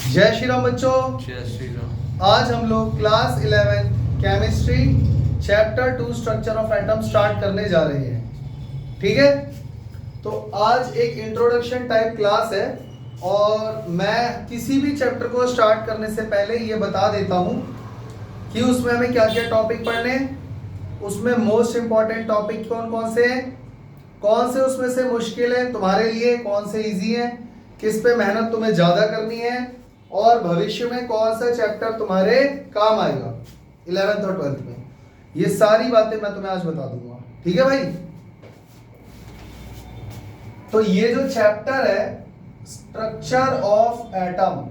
जय श्री राम बच्चों। जय श्री राम। आज हम लोग class 11 chemistry chapter 2 structure of atom start करने जा रहे हैं। ठीक है, तो आज एक इंट्रोडक्शन टाइप क्लास है और मैं किसी भी चैप्टर को स्टार्ट करने से पहले ये बता देता हूँ कि उसमें हमें क्या क्या टॉपिक पढ़ने हैं, उसमें मोस्ट इंपॉर्टेंट टॉपिक कौन कौन से हैं, कौन से उसमें से मुश्किल है तुम्हारे लिए, कौन से इजी हैं, किस पे मेहनत तुम्हें ज़्यादा करनी है और भविष्य में कौन सा चैप्टर तुम्हारे काम आएगा 11th और 12th में। ये सारी बातें मैं तुम्हें आज बता दूंगा। ठीक है भाई, तो ये जो चैप्टर है स्ट्रक्चर ऑफ एटम,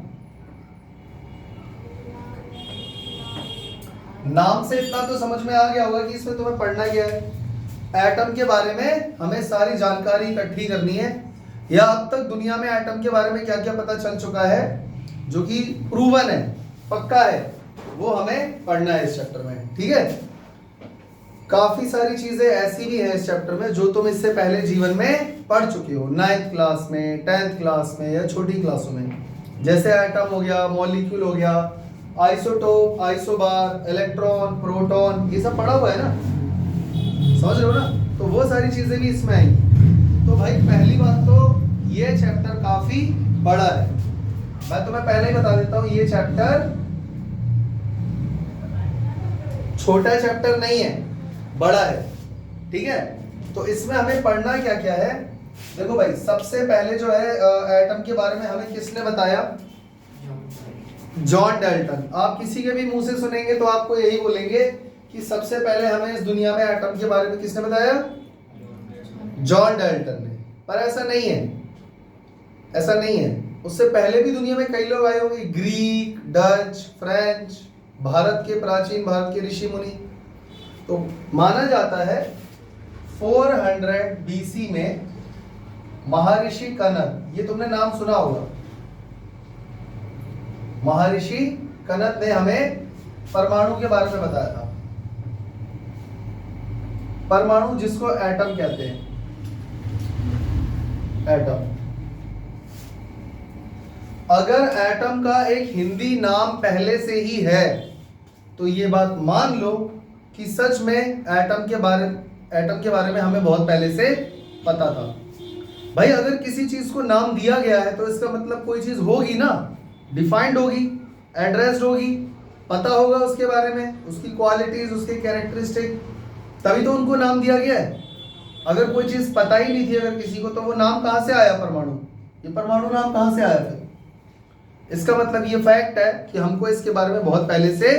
नाम से इतना तो समझ में आ गया होगा कि इसमें तुम्हें पढ़ना क्या है। एटम के बारे में हमें सारी जानकारी इकट्ठी करनी है, या अब तक दुनिया में एटम के बारे में क्या क्या पता चल चुका है जो कि प्रूवन है, पक्का है, वो हमें पढ़ना है इस चैप्टर में। ठीक है, काफी सारी चीजें ऐसी भी हैं इस चैप्टर में जो तुम इससे पहले जीवन में पढ़ चुके हो, 9th क्लास में, 10th क्लास में या छोटी क्लासों में। जैसे एटम हो गया, मॉलिक्यूल हो गया, आइसोटोप, आइसोबार, इलेक्ट्रॉन, प्रोटॉन, ये सब पढ़ा हुआ है ना, समझ रहे हो ना। तो वो सारी चीजें भी इसमें आई। तो भाई पहली बात तो ये चैप्टर काफी बड़ा है, मैं तुम्हें पहले ही बता देता हूं, ये चैप्टर छोटा चैप्टर नहीं है, बड़ा है। ठीक है, तो इसमें हमें पढ़ना क्या क्या है। देखो भाई, सबसे पहले जो है एटम के बारे में हमें किसने बताया? John Dalton. आप किसी के भी मुंह से सुनेंगे तो आपको यही बोलेंगे कि सबसे पहले हमें इस दुनिया में एटम के बारे में किसने बताया? जॉन डाल्टन ने। पर ऐसा नहीं है, ऐसा नहीं है। उससे पहले भी दुनिया में कई लोग आए होंगे, ग्रीक, डच, फ्रेंच, भारत के प्राचीन भारत के ऋषि मुनि। तो माना जाता है 400 बीसी में महर्षि कनद, ये तुमने नाम सुना होगा, महर्षि कनद ने हमें परमाणु के बारे में बताया था। परमाणु जिसको एटम कहते हैं, एटम। अगर एटम का एक हिंदी नाम पहले से ही है तो ये बात मान लो कि सच में एटम के बारे में हमें बहुत पहले से पता था। भाई अगर किसी चीज को नाम दिया गया है तो इसका मतलब कोई चीज होगी ना, डिफाइंड होगी, एड्रेस्ड होगी, पता होगा उसके बारे में, उसकी क्वालिटीज, उसके कैरेक्टरिस्टिक, तभी तो उनको नाम दिया गया है। अगर कोई चीज पता ही नहीं थी अगर किसी को, तो वो नाम कहां से आया? परमाणु। ये परमाणु नाम कहां से आया फिर? इसका मतलब ये फैक्ट है कि हमको इसके बारे में बहुत पहले से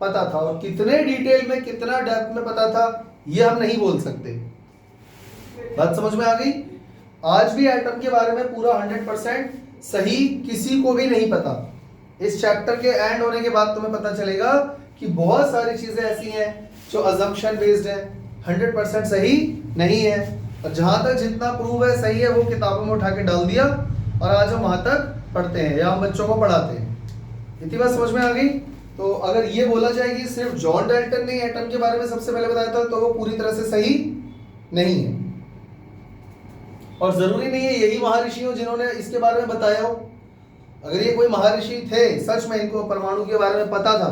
पता था, और कितने डिटेल में, कितना डेप्थ में पता था ये हम नहीं बोल सकते। बात समझ में आ गई? आज भी एटम के बारे में पूरा 100% सही किसी को भी नहीं पता। इस चैप्टर के एंड होने के बाद तुम्हें पता चलेगा कि बहुत सारी चीजें ऐसी हैं जो अजम्पशन बेस्ड है, 100% सही नहीं है, और जहां तक जितना प्रूव है सही है वो किताबों में उठा के डाल दिया और आज हम वहां तक पढ़ते हैं या हम बच्चों को पढ़ाते हैं। इतनी बात समझ में आ गई? तो अगर ये बोला जाए कि सिर्फ जॉन डाल्टन ने एटम के बारे में सबसे पहले बताया था तो वो पूरी तरह से सही नहीं है, और जरूरी नहीं है यही महर्षि हो जिन्होंने इसके बारे में बताया हो। अगर ये कोई महर्षि थे, सच में इनको परमाणु के बारे में पता था,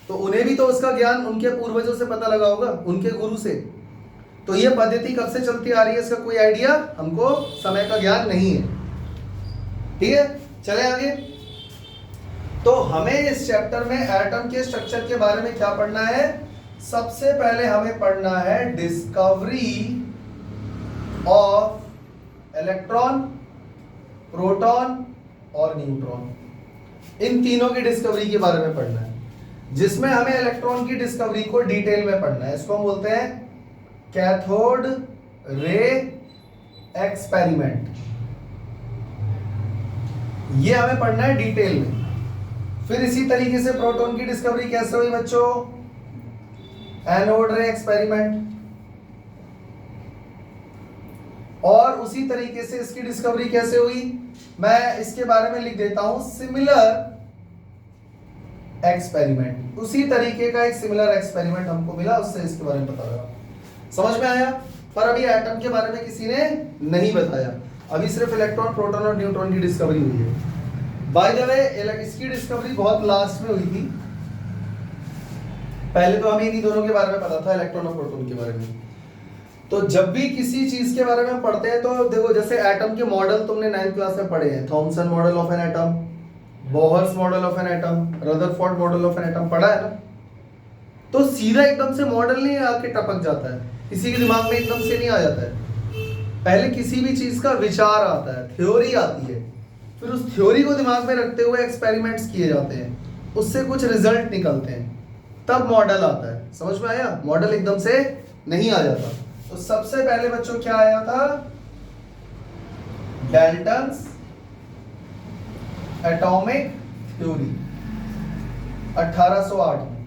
तो उन्हें भी तो उसका ज्ञान उनके पूर्वजों से पता लगा होगा, उनके गुरु से। तो ये पद्धति कब से चलती आ रही है इसका कोई आइडिया हमको समय का ज्ञान नहीं है। ठीक है, चले आगे। तो हमें इस चैप्टर में एटम के स्ट्रक्चर के बारे में क्या पढ़ना है? सबसे पहले हमें पढ़ना है डिस्कवरी ऑफ इलेक्ट्रॉन, प्रोटॉन और न्यूट्रॉन। इन तीनों की डिस्कवरी के बारे में पढ़ना है, जिसमें हमें इलेक्ट्रॉन की डिस्कवरी को डिटेल में पढ़ना है। इसको हम बोलते हैं कैथोड रे एक्सपेरिमेंट। ये हमें पढ़ना है डिटेल में। फिर इसी तरीके से प्रोटॉन की डिस्कवरी कैसे हुई बच्चों? एनोड रे एक्सपेरिमेंट। और उसी तरीके से इसकी डिस्कवरी कैसे हुई, मैं इसके बारे में लिख देता हूं, सिमिलर एक्सपेरिमेंट। उसी तरीके का एक सिमिलर एक्सपेरिमेंट हमको मिला, उससे इसके बारे में पता लगा। समझ में आया? पर अभी एटम के बारे में किसी ने नहीं बताया, अभी सिर्फ इलेक्ट्रॉन, प्रोटॉन और न्यूट्रॉन की डिस्कवरी हुई है। बाय द वे इसकी डिस्कवरी बहुत लास्ट में हुई थी, पहले तो हमें इन्हीं दोनों के बारे में पता था, इलेक्ट्रॉन और प्रोटॉन के बारे में। तो जब भी किसी चीज के बारे में पढ़ते हैं तो देखो, जैसे एटम के मॉडल तुमने 9th क्लास में पढ़े हैं, Thompson model of an atom, Bohr's model of an atom, Rutherford model of an atom पढ़ा है ना। तो सीधा एकदम से मॉडल नहीं आके टपक जाता है, किसी के दिमाग में एकदम से नहीं आ जाता है। पहले किसी भी चीज का विचार आता है, थ्योरी आती है, फिर उस थ्योरी को दिमाग में रखते हुए एक्सपेरिमेंट्स किए जाते हैं, उससे कुछ रिजल्ट निकलते हैं, तब मॉडल आता है। समझ में आया? मॉडल एकदम से नहीं आ जाता। तो सबसे पहले बच्चों क्या आया था? डाल्टन्स एटॉमिक थ्योरी 1808 में।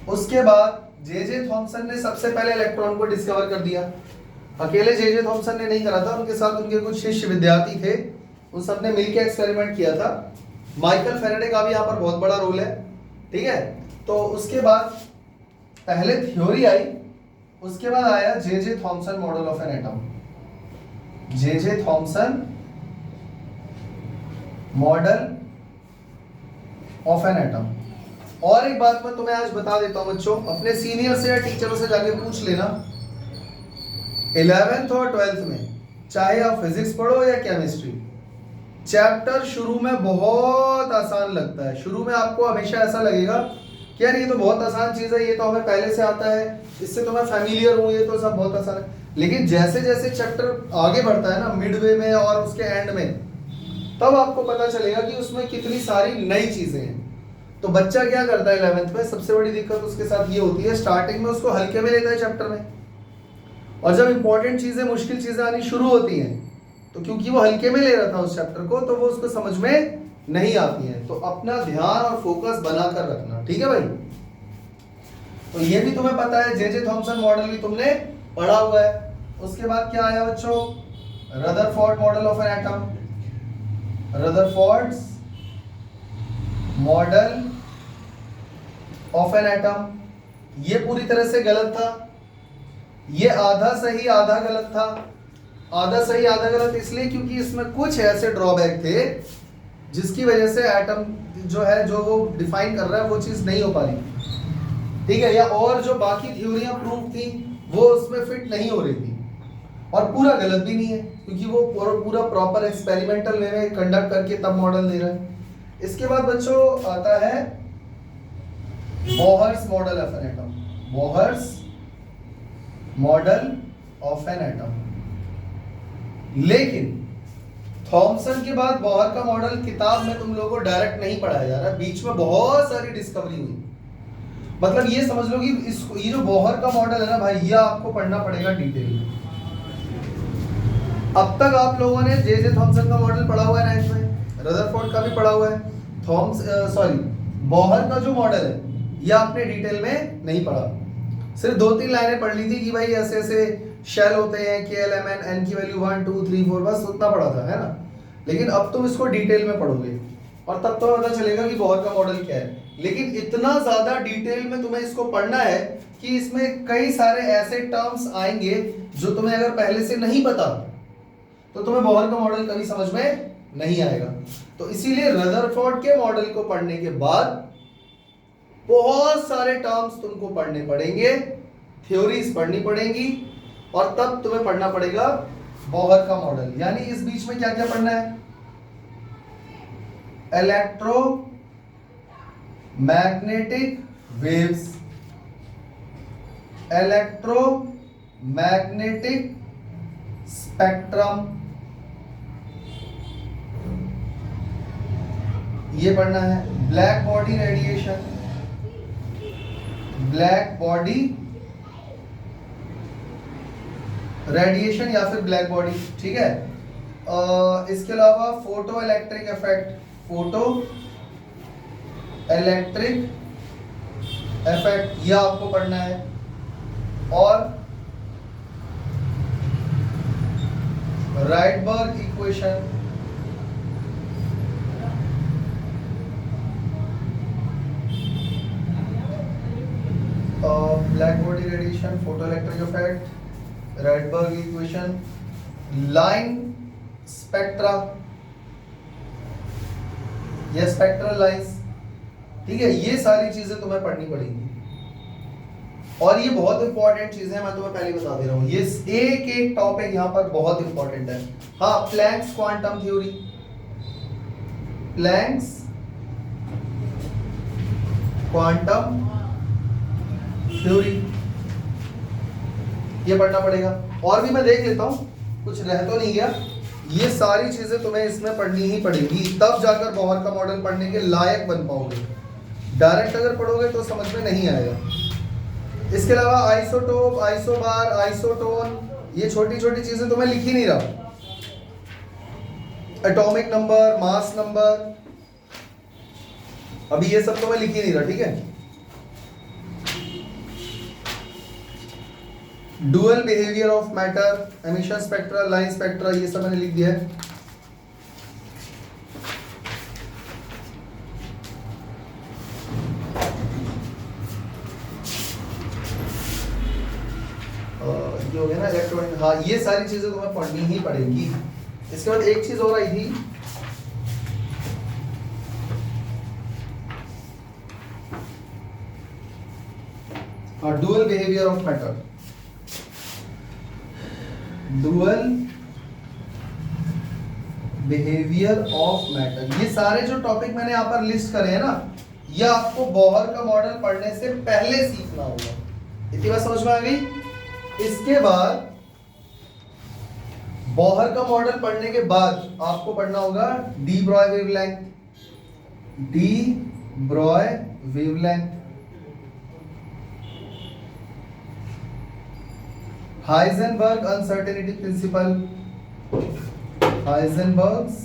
उसके बाद जे थॉमसन ने सबसे पहले इलेक्ट्रॉन को डिस्कवर कर दिया। अकेले जे थॉमसन ने नहीं करा था, उनके साथ उनके कुछ शिष्य विद्यार्थी थे, उन सब ने मिलकर एक्सपेरिमेंट किया था। माइकल फैराडे का भी यहाँ पर बहुत बड़ा रोल है, ठीक है। तो उसके बाद पहले थ्योरी आई, उसके बाद आया J Thomson model of an atom, J Thomson model of an atom. और एक बात मैं तुम्हें आज बता देता हूं बच्चों, अपने सीनियर से या टीचरों से जाके पूछ लेना, 11th और 12th में चाहे आप फिजिक्स पढ़ो या केमिस्ट्री, चैप्टर शुरू में बहुत आसान लगता है। शुरू में आपको हमेशा ऐसा लगेगा कि यार ये तो बहुत आसान चीज है, ये तो हमें पहले से आता है, इससे तो मैं फैमिलियर हूँ, ये तो सब बहुत आसान है। लेकिन जैसे जैसे चैप्टर आगे बढ़ता है ना, मिडवे में और उसके एंड में, तब आपको पता चलेगा कि उसमें कितनी सारी नई चीजें हैं। तो बच्चा क्या करता है 11th में, सबसे बड़ी दिक्कत उसके साथ ये होती है, स्टार्टिंग में उसको हल्के में लेता है चैप्टर में, और जब इंपॉर्टेंट चीजें, मुश्किल चीजें आनी शुरू होती हैं, तो क्योंकि वो हल्के में ले रहा था उस चैप्टर को, तो वो उसको समझ में नहीं आती है। तो अपना ध्यान और फोकस बनाकर रखना, ठीक है भाई। तो ये भी तुम्हें पता है, जे थॉमसन मॉडल भी तुमने पढ़ा हुआ है। उसके बाद क्या आया बच्चों? Rutherford model of an atom, Rutherford's model of an atom. ये पूरी तरह से गलत था, ये आधा सही आधा गलत था। आधा सही आधा गलत इसलिए क्योंकि इसमें कुछ ऐसे ड्रॉबैक थे जिसकी वजह से एटम जो है, जो वो डिफाइन कर रहा है, वो चीज नहीं हो पा रही, ठीक है। या और जो बाकी थ्योरियां प्रूव थी वो उसमें फिट नहीं हो रही थी। और पूरा गलत भी नहीं है, क्योंकि वो पूरा प्रॉपर एक्सपेरिमेंटल वे में कंडक्ट करके तब मॉडल दे रहा है। इसके बाद बच्चों आता है Bohr's model of an atom, Bohr's model of an atom. लेकिन थॉमसन के बाद बोहर का मॉडल किताब में तुम लोगों को डायरेक्ट नहीं पढ़ाया जा रहा, बीच में बहुत सारी डिस्कवरी हुई। मतलब ये समझ लो कि इसको, ये जो बोहर का मॉडल है ना भाई, ये आपको पढ़ना पड़ेगा डिटेल में। अब तक आप लोगों ने जे थॉमसन का मॉडल पढ़ा हुआ है 9th में, रदरफोर्ड का भी पढ़ा हुआ है, बोहर का जो मॉडल है ये आपने डिटेल में नहीं पढ़ा। सिर्फ 2-3 लाइनें पढ़ ली थी कि भाई ऐसे ऐसे शेल होते हैं, KLMN, n की वैल्यू 1 2 3 4, बस उतना पढ़ा था, है ना। लेकिन अब तुम इसको डिटेल में पढ़ोगे और तब तो पता चलेगा कि बोहर का मॉडल क्या है। लेकिन इतना ज्यादा डिटेल में तुम्हें इसको पढ़ना है कि इसमें कई सारे ऐसे टर्म्स आएंगे जो तुम्हें अगर पहले से नहीं पता तो तुम्हें बोहर का मॉडल कभी समझ में नहीं आएगा। तो इसीलिए रदरफोर्ड के मॉडल को पढ़ने के बाद बहुत सारे टर्म्स तुमको पढ़ने पड़ेंगे, थ्योरीज पढ़नी पड़ेंगी, और तब तुम्हें पढ़ना पड़ेगा बोहर का मॉडल। यानी इस बीच में क्या क्या पढ़ना है? Electro magnetic waves, electro magnetic spectrum, ये पढ़ना है। Black body radiation, black body radiation या फिर ब्लैक बॉडी, ठीक है। इसके अलावा photo electric effect, photo electric effect, यह आपको पढ़ना है। और Rydberg equation, black body radiation, photo electric effect, Rydberg equation, line spectra, या स्पेक्ट्रल लाइंस। ठीक है, ये सारी चीजें तुम्हें पढ़नी पड़ेगी और ये बहुत इंपॉर्टेंट चीजें हैं, मैं तुम्हें पहले बता दे रहा हूं। ये एक एक टॉपिक यहाँ पर बहुत इंपॉर्टेंट है। हाँ, Planck's quantum theory, Planck's quantum theory, ये पढ़ना पड़ेगा। और भी मैं देख लेता हूं कुछ रह तो नहीं गया। ये सारी चीजें तुम्हें इसमें पढ़नी ही पड़ेगी, तब जाकर बोहर का मॉडल पढ़ने के लायक बन पाओगे। डायरेक्ट अगर पढ़ोगे तो समझ में नहीं आएगा। इसके अलावा आइसोटोप, आइसोबार, आइसोटोन, ये छोटी छोटी चीजें तो मैं लिख ही नहीं रहा। एटॉमिक नंबर, मास नंबर, अभी ये सब तो मैं लिख ही नहीं रहा। ठीक है, dual behaviour of matter, emission spectra, line spectra, ये सब मैंने लिख दिया है। ये हो गया ना इलेक्ट्रॉनिक। हाँ, ये सारी चीजें तुम्हें पढ़नी ही पड़ेगी। इसके बाद एक चीज और आई थी, dual behaviour of matter. Dual behaviour of matter, ये सारे जो टॉपिक मैंने यहां पर लिस्ट करे हैं ना, ये आपको बोहर का मॉडल पढ़ने से पहले सीखना होगा। इतनी बात समझ में आ गई। इसके बाद बोहर का मॉडल पढ़ने के बाद आपको पढ़ना होगा de Broglie wavelength, de Broglie wavelength, Heisenberg uncertainty principle, Heisenberg's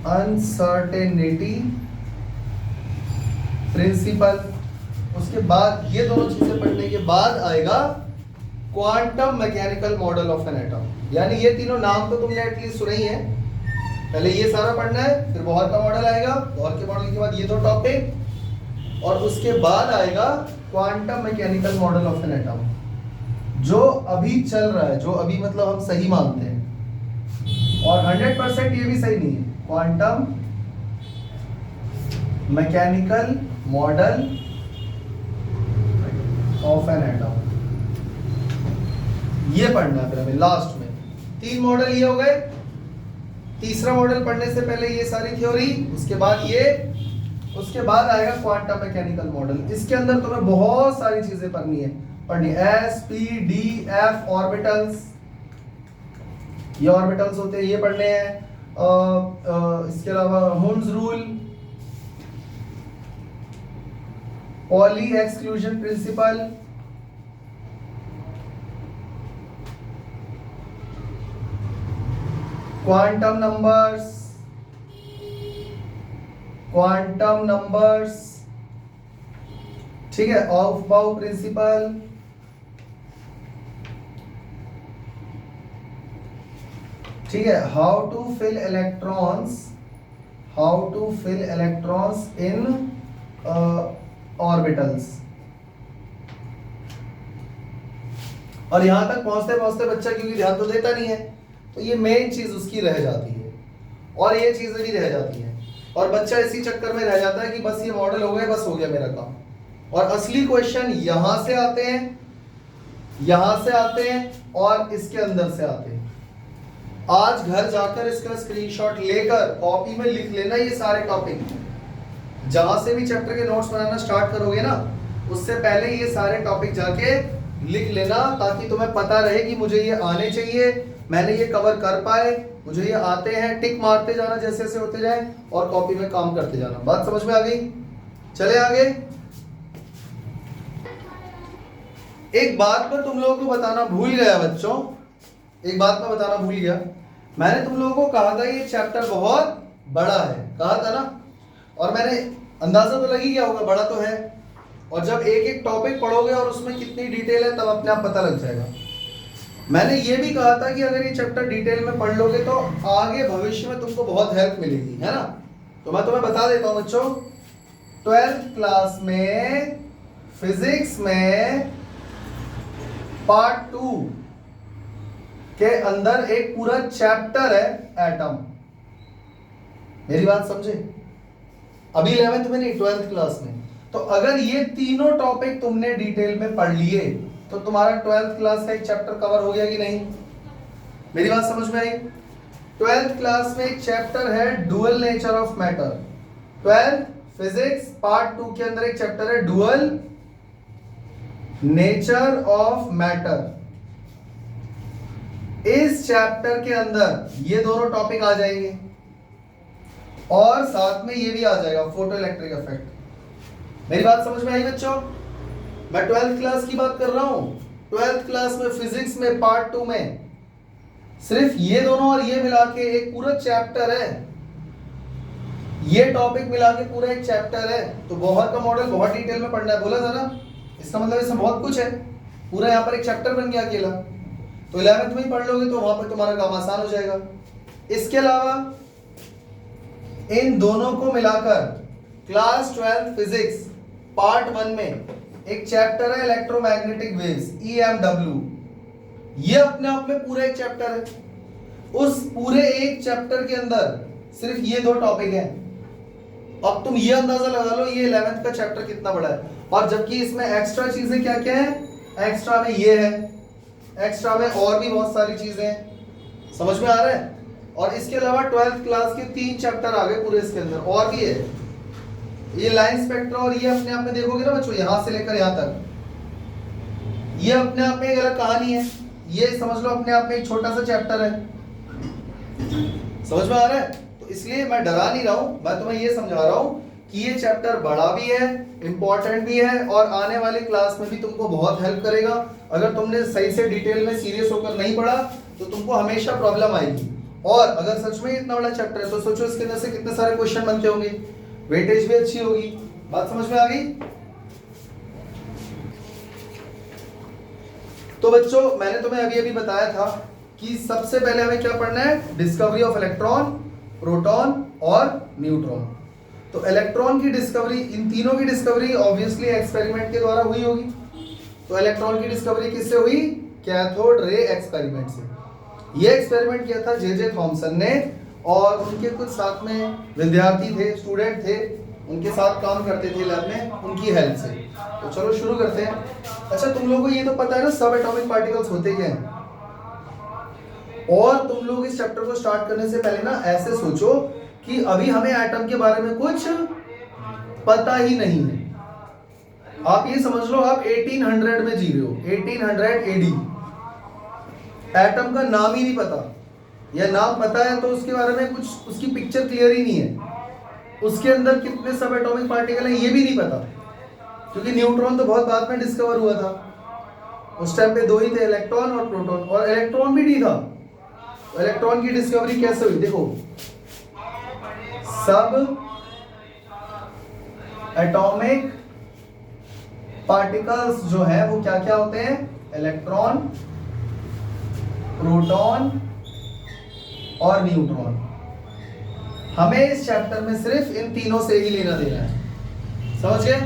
uncertainty principle. उसके बाद ये दोनों चीजें पढ़ने के बाद आएगा quantum mechanical model of an atom. यानी ये तीनों नाम तो तुमने एटलीस्ट सुने ही है। पहले ये सारा पढ़ना है, फिर बोहर का मॉडल आएगा, बोहर के मॉडल के बाद ये दो टॉपिक, और उसके बाद आएगा quantum mechanical model of an atom, जो अभी चल रहा है, जो अभी मतलब हम सही मानते हैं। और 100% ये भी सही नहीं है। Quantum mechanical model of an atom, ये पढ़ना है फिर हमें लास्ट में। 3 मॉडल ये हो गए। तीसरा मॉडल पढ़ने से पहले ये सारी थ्योरी, उसके बाद ये, उसके बाद आएगा क्वांटम मैकेनिकल मॉडल। इसके अंदर तुम्हें बहुत सारी चीजें पढ़नी है। S P D F orbitals, ये ऑर्बिटल्स होते हैं, ये पढ़ने हैं। इसके अलावा Hund's rule, Pauli exclusion principle, quantum numbers, quantum numbers, ठीक है, ऑफबाउ प्रिंसिपल, ठीक है, how to fill electrons, how to fill electrons in orbitals. और यहां तक पहुंचते पहुंचते बच्चा क्योंकि ध्यान तो देता नहीं है, तो ये मेन चीज उसकी रह जाती है, और ये चीजें भी रह जाती हैं, और बच्चा इसी चक्कर में रह जाता है कि बस ये मॉडल हो गए, बस हो गया मेरा काम। और असली क्वेश्चन यहां से आते हैं, यहां से आते हैं, और इसके अंदर से आते हैं। आज घर जाकर इसका स्क्रीनशॉट लेकर कॉपी में लिख लेना ये सारे टॉपिक। जहां से भी चैप्टर के नोट्स बनाना स्टार्ट करोगे ना, उससे पहले ये सारे टॉपिक जाके लिख लेना, ताकि तुम्हें पता रहे कि मुझे ये आने चाहिए, मैंने ये कवर कर पाए, मुझे ये आते हैं। टिक मारते जाना जैसे जैसे होते जाए, और कॉपी में काम करते जाना। बात समझ में आ गई? चले आगे। एक बात मैं तुम लोगों को बताना भूल गया बच्चों, एक बात मैं बताना भूल गया। मैंने तुम लोगों को कहा था ये चैप्टर बहुत बड़ा है, कहा था ना, और मैंने अंदाजा तो लगी गया होगा बड़ा तो है। और जब एक एक टॉपिक पढ़ोगे और उसमें कितनी डिटेल है तब अपने आप पता लग जाएगा। मैंने ये भी कहा था कि अगर ये चैप्टर डिटेल में पढ़ लोगे तो आगे भविष्य में तुमको बहुत हेल्प मिलेगी, है ना। तो मैं तुम्हें बता देता हूं बच्चों, 12th क्लास में फिजिक्स में पार्ट 2 के अंदर एक पूरा चैप्टर है एटम। मेरी बात समझे? अभी 11th में नहीं, 12th क्लास में। तो अगर ये तीनों टॉपिक तुमने डिटेल में पढ़ लिए तो तुम्हारा 12th क्लास का एक चैप्टर कवर हो गया कि नहीं? मेरी बात समझ में आई? 12th क्लास में एक चैप्टर है dual nature of matter. 12th physics part 2 के अंदर एक चैप्टर है डुअल नेचर ऑफ मैटर। इस चैप्टर के अंदर ये दोनों टॉपिक आ जाएंगे और साथ में ये भी आ जाएगा फोटो इलेक्ट्रिक इफेक्ट। मेरी बात समझ में आई बच्चों? मैं 12th क्लास की बात कर रहा हूं। 12th क्लास में फिजिक्स में पार्ट 2 में सिर्फ ये दोनों और ये मिला के एक पूरा चैप्टर है। ये टॉपिक मिला के पूरा एक चैप्टर है। तो बोहर का मॉडल बहुत डिटेल में पढ़ना है, बोला था ना। इसका मतलब इसमें बहुत कुछ है, पूरा यहाँ पर एक चैप्टर बन गया अकेला। तो 11th में ही पढ़ लोगे तो वहां पर तुम्हारा काम आसान हो जाएगा। इसके अलावा इन दोनों को मिलाकर क्लास 12 फिजिक्स पार्ट 1 में एक चैप्टर है इलेक्ट्रोमैग्नेटिक वेव्स, EMW। ये अपने आप में पूरा एक चैप्टर है। उस पूरे एक चैप्टर के अंदर सिर्फ ये दो टॉपिक हैं। अब तुम ये अंदाजा लगा लो ये 11th का चैप्टर कितना बड़ा है। और जबकि इसमें एक्स्ट्रा चीजें क्या क्या है? एक्स्ट्रा में ये है, एक्स्ट्रा में और भी बहुत सारी चीजें हैं। समझ में आ रहा है? और इसके अलावा 12th क्लास के 3 चैप्टर आ गए पूरे इसके अंदर, और भी है। ये लाइन स्पेक्ट्रा और ये अपने आप में देखोगे ना बच्चों, यहां से लेकर यहां तक, ये अपने आप में एक अलग कहानी है। ये समझ लो अपने आप में एक छोटा सा चैप्टर है। समझ में आ रहा है? तो इसलिए मैं डरा नहीं रहा हूं, मैं तुम्हें ये समझा रहा हूं कि ये चैप्टर बड़ा भी है, इंपॉर्टेंट भी है और आने वाले क्लास में भी तुमको बहुत हेल्प करेगा। अगर तुमने सही से डिटेल में सीरियस होकर नहीं पढ़ा तो तुमको हमेशा प्रॉब्लम आएगी। और अगर सच में इतना बड़ा चैप्टर है तो सोचो इसके अंदर से कितने सारे क्वेश्चन बनते होंगे, वेटेज भी अच्छी होगी। बात समझ में आ गई? तो बच्चों मैंने तुम्हें अभी अभी बताया था कि सबसे पहले हमें क्या पढ़ना है? डिस्कवरी ऑफ इलेक्ट्रॉन, प्रोटॉन और न्यूट्रॉन। तो इलेक्ट्रॉन की डिस्कवरी, इन तीनों की डिस्कवरी ऑब्वियसली एक्सपेरिमेंट के द्वारा हुई होगी। तो इलेक्ट्रॉन की डिस्कवरी किससे हुई? कैथोड रे एक्सपेरिमेंट से। ये एक्सपेरिमेंट किया था जे थॉमसन ने, और उनके कुछ साथ में विद्यार्थी थे, स्टूडेंट थे, उनके साथ काम करते थे लैब में, उनकी हेल्प से। तो चलो शुरू करते हैं। अच्छा तुम लोगों को ये तो पता है ना सब एटॉमिक पार्टिकल्स होते क्या हैं? और तुम लोग इस चैप्टर को स्टार्ट करने से पहले ना ऐसे सोचो कि अभी हमें एटम के बारे में कुछ पता ही नहीं है। आप ये समझ लो आप 1800 में जी रहे हो, 1800 AD। एटम का नाम ही नहीं पता, या नाम पता है तो उसके बारे में कुछ, उसकी पिक्चर क्लियर ही नहीं है। उसके अंदर कितने सब एटॉमिक पार्टिकल हैं ये भी नहीं पता, क्योंकि न्यूट्रॉन तो बहुत बाद में डिस्कवर हुआ था। उस टाइम पे 2 ही थे, इलेक्ट्रॉन और प्रोटॉन, और इलेक्ट्रॉन भी नहीं था। तो इलेक्ट्रॉन की डिस्कवरी कैसे हुई? देखो सब एटॉमिक पार्टिकल्स जो है वो क्या क्या होते हैं? इलेक्ट्रॉन, प्रोटॉन और न्यूट्रॉन। हमें इस चैप्टर में सिर्फ इन तीनों से ही लेना देना है, समझ गए?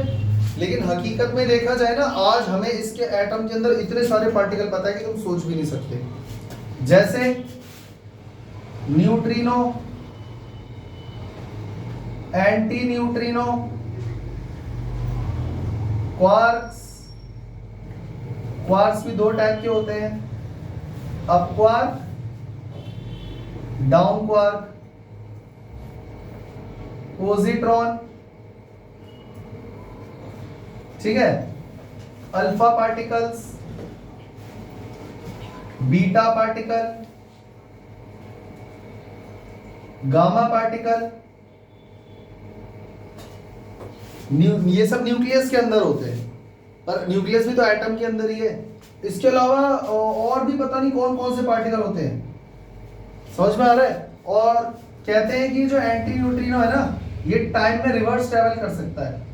लेकिन हकीकत में देखा जाए ना, आज हमें इसके एटम के अंदर इतने सारे पार्टिकल पता है कि तुम सोच भी नहीं सकते। जैसे neutrino, anti neutrino, quarks. Quarks भी 2 टाइप के होते हैं, up quark, down quark, positron, ठीक है, alpha particles, beta particle, gamma particle. ये सब न्यूक्लियस के अंदर होते हैं, पर न्यूक्लियस भी तो एटम के अंदर ही है। इसके अलावा और भी पता नहीं कौन कौन से पार्टिकल होते हैं, समझ में आ रहा है? और कहते हैं कि जो एंटी न्यूट्रिनो है ना, ये टाइम में रिवर्स ट्रेवल कर सकता है।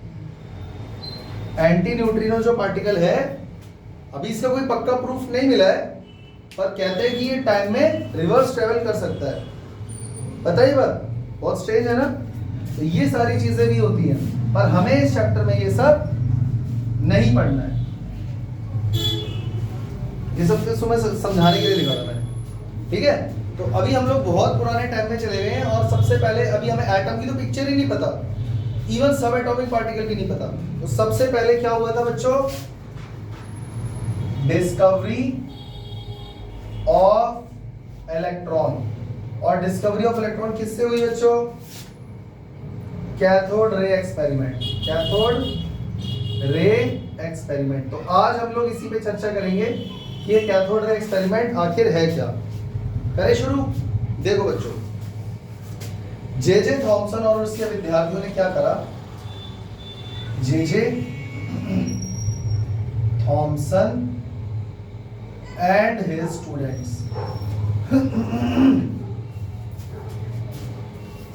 एंटी न्यूट्रिनो जो पार्टिकल है, अभी इसका कोई पक्का प्रूफ नहीं मिला है, पर कहते हैं कि ये टाइम में रिवर्स ट्रेवल कर सकता है। पता ही बात, बहुत स्ट्रेंज है ना? तो ये सारी चीजें भी होती हैं, पर हमें इस चैप्टर में ये सब नहीं पढ़ना है। ये सब तुम्हें समझाने के लिए लिखा था मैंने, ठीक है? तो अभी हम लोग बहुत पुराने टाइम में चले गए हैं और सबसे पहले अभी हमें एटम की तो पिक्चर ही नहीं पता, इवन सब एटॉमिक पार्टिकल भी नहीं पता। तो सबसे पहले क्या हुआ था बच्चों? Discovery of electron. और डिस्कवरी ऑफ इलेक्ट्रॉन किससे हुई बच्चों? Cathode ray experiment. Cathode ray experiment. तो आज हम लोग इसी पे चर्चा करेंगे कि ये कैथोड रे एक्सपेरिमेंट आखिर है क्या। करें शुरू? देखो बच्चों, जे थॉमसन और उसके विद्यार्थियों ने क्या करा? J Thomson and his students,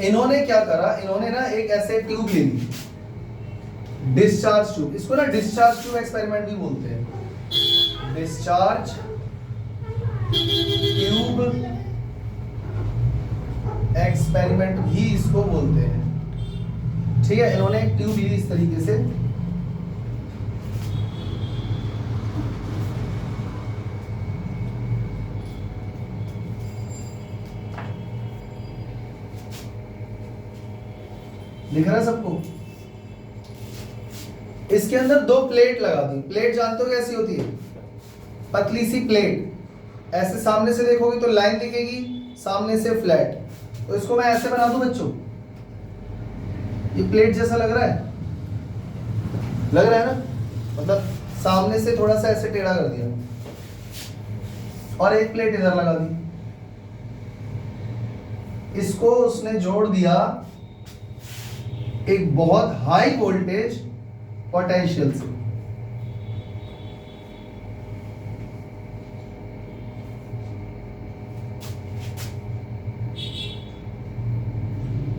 इन्होंने क्या करा? इन्होंने ना एक ऐसे ट्यूब ले ली, डिस्चार्ज ट्यूब। इसको ना डिस्चार्ज ट्यूब एक्सपेरिमेंट भी बोलते हैं। डिस्चार्ज ट्यूब एक्सपेरिमेंट भी इसको बोलते हैं। ठीक है, इन्होंने एक ट्यूब ली इस तरीके से, दिख रहा है सबको? इसके अंदर दो प्लेट लगा दी। प्लेट जानते हो कैसी होती है? पतली सी प्लेट, ऐसे सामने से देखोगे तो लाइन दिखेगी, सामने से फ्लैट। तो इसको मैं ऐसे बना दूं बच्चों, ये प्लेट जैसा लग रहा है, लग रहा है ना? मतलब सामने से थोड़ा सा ऐसे टेढ़ा कर दिया और एक प्लेट इधर लगा दी। इसको उसने जोड़ दिया एक बहुत हाई वोल्टेज पोटेंशियल से।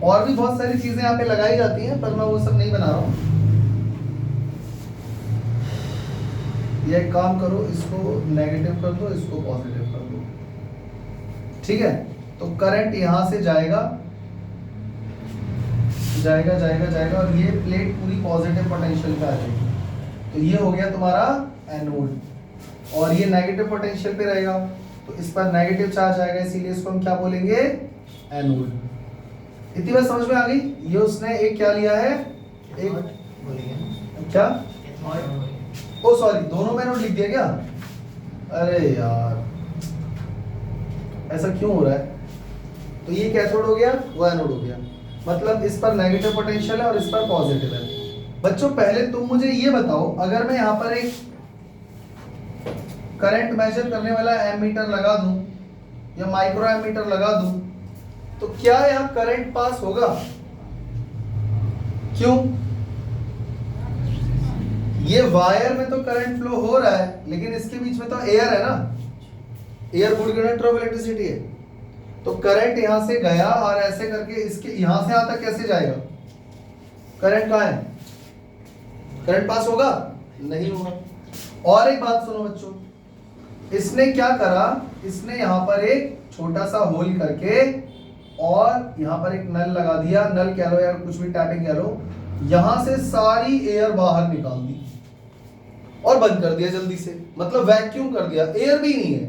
और भी बहुत सारी चीजें यहाँ पे लगाई जाती हैं, पर मैं वो सब नहीं बना रहा हूं। ये एक काम करो, इसको नेगेटिव कर दो, इसको पॉजिटिव कर दो। ठीक है, तो करंट यहां से जाएगा जाएगा जाएगा जाएगा और ये प्लेट पूरी पॉजिटिव पोटेंशियल पे आ जाएगी। तो ये हो गया तुम्हारा एनोड और ये नेगेटिव पोटेंशियल पे रहेगा, तो इस पर नेगेटिव चार्ज आएगा, इसीलिए इसको हम क्या बोलेंगे? एनोड। इतनी बात समझ में आ गई? ये उसने एक क्या लिया है? एक क्या? ओ सॉरी, दोनों में एनोड लिख दिया क्या? अरे यार, ऐसा क्यों हो रहा है? तो ये कैथोड हो गया, वो एनोड हो गया। मतलब इस पर नेगेटिव पोटेंशियल है और इस पर पॉजिटिव है। बच्चों पहले तुम मुझे ये बताओ, अगर मैं यहाँ पर एक करंट मेजर करने वाला एमीटर लगा दूं या माइक्रो एमीटर लगा दूं, तो क्या यहाँ करंट पास होगा? क्यों? ये वायर में तो करंट फ्लो हो रहा है, लेकिन इसके बीच में तो एयर है ना, air good conductor of electricity है। तो करंट यहां से गया और ऐसे करके इसके यहां से आता, कैसे जाएगा? करंट कहां है? करंट पास होगा? नहीं होगा। और एक बात सुनो बच्चों, इसने क्या करा? इसने यहां पर एक छोटा सा होल करके और यहां पर एक नल लगा दिया। नल कह लो या कुछ भी, टैपिंग कह लो। यहां से सारी एयर बाहर निकाल दी और बंद कर दिया जल्दी से। मतलब वैक्यूम कर दिया, एयर भी नहीं है,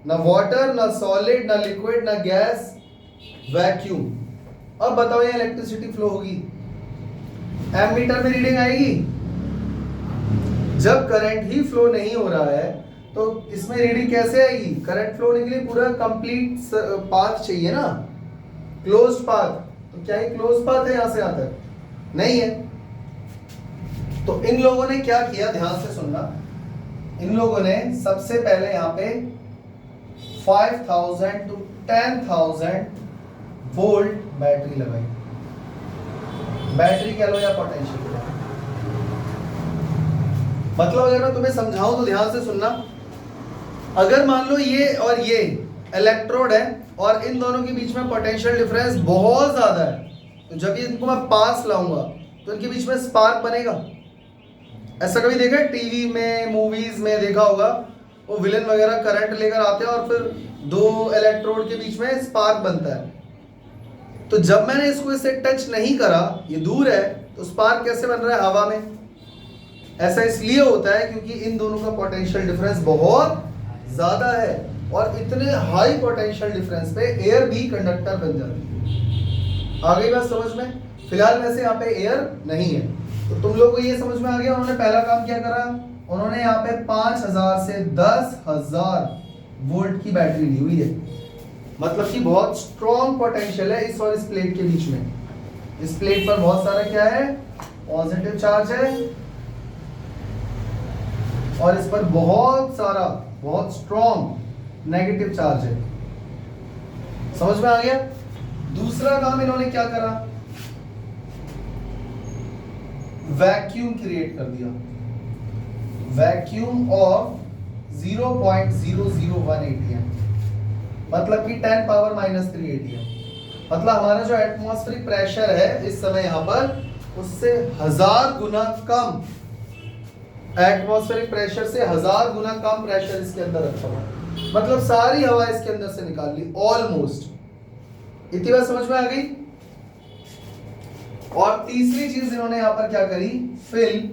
ना वाटर, ना सॉलिड, ना लिक्विड, ना गैस, वैक्यूम। अब बताओ ये इलेक्ट्रिसिटी फ्लो होगी? एमीटर में रीडिंग आएगी? जब करंट ही फ्लो नहीं हो रहा है तो इसमें रीडिंग कैसे आएगी? करंट फ्लो होने के लिए पूरा कंप्लीट पाथ चाहिए ना, क्लोज्ड पाथ। तो क्या ये क्लोज्ड पाथ है यहां से यहां तक? नहीं है। तो इन लोगों ने क्या किया, ध्यान से सुनना। इन लोगों ने सबसे पहले यहां पे 5000 to 10,000 वोल्ट बैटरी लगाई। बैटरी कह लो या पोटेंशियल कह लो। मतलब अगर मैं तुम्हें समझाऊं तो ध्यान से सुनना। अगर मान लो ये और ये इलेक्ट्रोड है और इन दोनों के बीच में पोटेंशियल डिफरेंस बहुत ज्यादा है, तो जब ये इनको मैं पास लाऊंगा तो इनके बीच में स्पार्क बनेगा। ऐसा कभी देखा है? टीवी में, मूवीज में देखा होगा, वो विलेन वगैरह करंट लेकर आते हैं और फिर दो इलेक्ट्रोड के बीच में स्पार्क बनता है। तो जब मैंने इसको इससे टच नहीं करा, ये दूर है, तो स्पार्क कैसे बन रहा है? हवा में। ऐसा इसलिए होता है क्योंकि इन दोनों का पोटेंशियल डिफरेंस बहुत ज्यादा है। और इतने हाई पोटेंशियल डिफरेंस पे एयर भी कंडक्टर बन जाती है। आ गई बात समझ में? फिलहाल वैसे यहाँ पे एयर नहीं है, तो तुम लोग को ये समझ में आ गया उन्होंने पहला काम क्या करा। उन्होंने यहाँ पे 5000 से 10,000 वोल्ट की बैटरी ली हुई है, मतलब कि बहुत स्ट्रॉन्ग पोटेंशियल है इस और इस प्लेट के बीच में। इस प्लेट पर बहुत सारा क्या है, पॉजिटिव चार्ज है, और इस पर बहुत सारा बहुत स्ट्रॉन्ग नेगेटिव चार्ज है। समझ में आ गया? दूसरा काम इन्होंने क्या करा, वैक्यूम क्रिएट कर दिया। वैक्यूम ऑफ 0.001 एटीएम, मतलब कि 10 पावर -3 एटीएम। मतलब हमारा जो एटमॉस्फेरिक प्रेशर है इस समय यहाँ पर, उससे 1000 गुना कम, एटमॉस्फेरिक प्रेशर से 1000 गुना कम प्रेशर इसके अंदर रखा हुआ है। मतलब सारी हवा इसके अंदर से निकाल ली ऑलमोस्ट। इतनी बात समझ में आ गई? और तीसरी चीज इन्होंने यहां पर क्या करी, फिल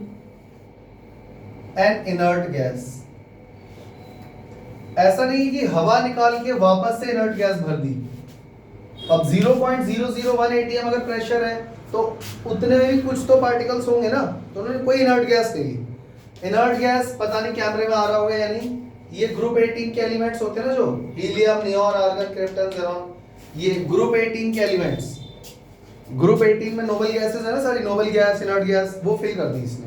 एन इनर्ट गैस। ऐसा नहीं कि हवा निकाल के वापस से इनर्ट गैस भर दी। अब 0.001 एटीएम अगर प्रेशर है तो उतने में भी कुछ तो पार्टिकल्स होंगे ना, तो उन्होंने कोई इनर्ट गैस ले ली। इनर्ट गैस पता नहीं कैमरे में आ रहा होगा या नहीं, ये ग्रुप 18 के एलिमेंट्स होते हैं ना, जो हीलियम, नियॉन, आर्गन, क्रिप्टन, ज़ेरॉन, ये ग्रुप 18 के एलिमेंट्स। ग्रुप 18 में नोबल गैसेस है ना सारी, नोबल गैस, इनर्ट गैस, वो फिल कर दी इसने।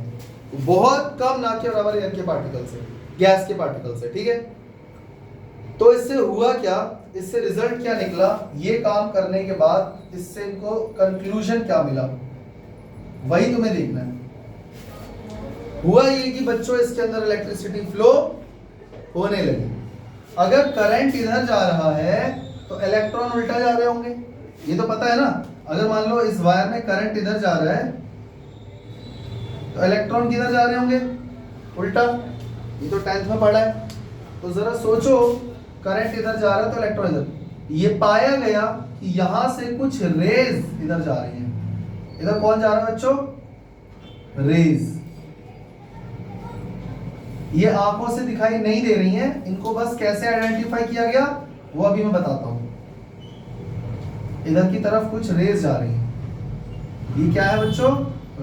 बहुत कम ना के बराबर एयर के पार्टिकल से, गैस के पार्टिकल से, ठीक है। तो इससे हुआ क्या, इससे रिजल्ट क्या निकला, ये काम करने के बाद इससे इनको कंक्लूजन क्या मिला, वही तुम्हें देखना है। हुआ ये कि बच्चों इसके अंदर इलेक्ट्रिसिटी फ्लो होने लगी। अगर करंट इधर जा रहा है तो इलेक्ट्रॉन उल्टा जा रहे होंगे, ये तो पता है ना। अगर मान लो इस वायर में करंट इधर जा रहा है तो इलेक्ट्रॉन किधर जा रहे होंगे, उल्टा। ये तो 10th में पढ़ा है। तो जरा सोचो, करंट इधर जा रहा है तो इलेक्ट्रॉन इधर। ये पाया गया कि यहां से कुछ रेज इधर जा रही हैं। इधर कौन जा रहा है बच्चों, रेज। ये आंखों से दिखाई नहीं दे रही हैं, इनको बस कैसे आइडेंटिफाई किया गया वो अभी मैं बताता हूं। इधर की तरफ कुछ रेज जा रही हैं, ये क्या है बच्चों,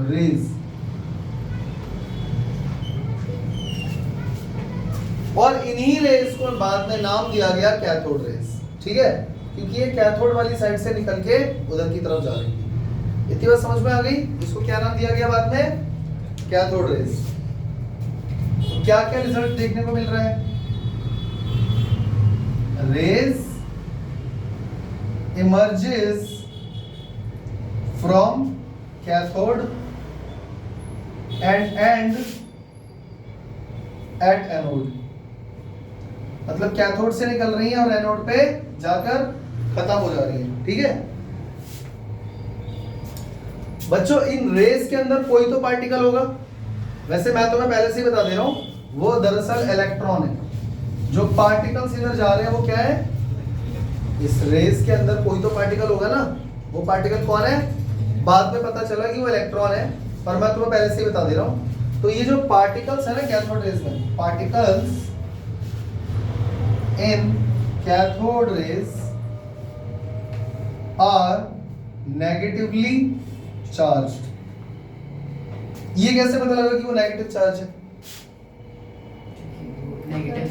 रेज। और इन्हीं रेज को बाद में नाम दिया गया कैथोड रेज, ठीक है, क्योंकि ये कैथोड वाली साइड से निकल के उधर की तरफ जा रही है। इतनी बात समझ में आ गई? इसको क्या नाम दिया गया बाद में, कैथोड रेज। क्या क्या रिजल्ट देखने को मिल रहा है, rays emerges from cathode and end at anode। मतलब कैथोड से निकल रही है और एनोड पे जाकर खत्म हो जा रही है, ठीक है बच्चों। इन रेज के अंदर कोई तो पार्टिकल होगा। वैसे मैं तुम्हें पहले से ही बता दे रहा हूं, वो दरअसल इलेक्ट्रॉन है। जो पार्टिकल्स इधर जा रहे हैं वो क्या है, इस रेस के अंदर कोई तो पार्टिकल होगा ना। वो पार्टिकल कौन है, बाद में पता चला कि वो इलेक्ट्रॉन है, पर मैं तुम्हें पहले से ही बता दे रहा हूं। तो ये जो पार्टिकल्स है ना कैथोड रेज में, particles in cathode rays are negatively charged. ये कैसे पता लगा कि वो नेगेटिव चार्ज है,